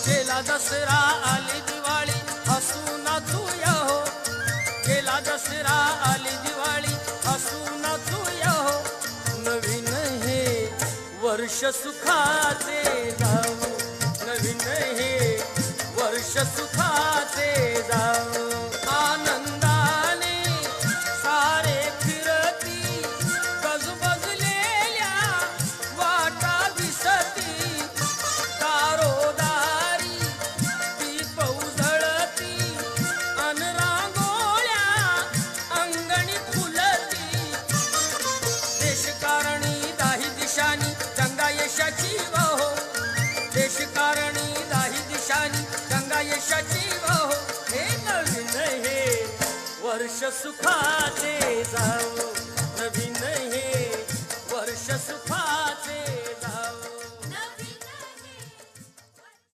गेला दसरा आली दिवाळी हसू नाचूया हो. गेला दसरा आली दिवाळी हसू नाचूया हो. नवीन हे वर्ष सुखाचे जाऊ. नवीन हे वर्ष सुखाचे जाऊ. आनंदाने सारे फिरती गजबजलेल्या वाटा दिसती. दारोदारी दीप उजळती अन रांगोळ्या अंगणी फुलती. देशकारणी दाही दिशानी गंगा यशाची वाहो. देशकारणी दाही दिशानी गंगा यशाची वाहो. हे नवीन हे वर्ष सुखाचे जाऊ.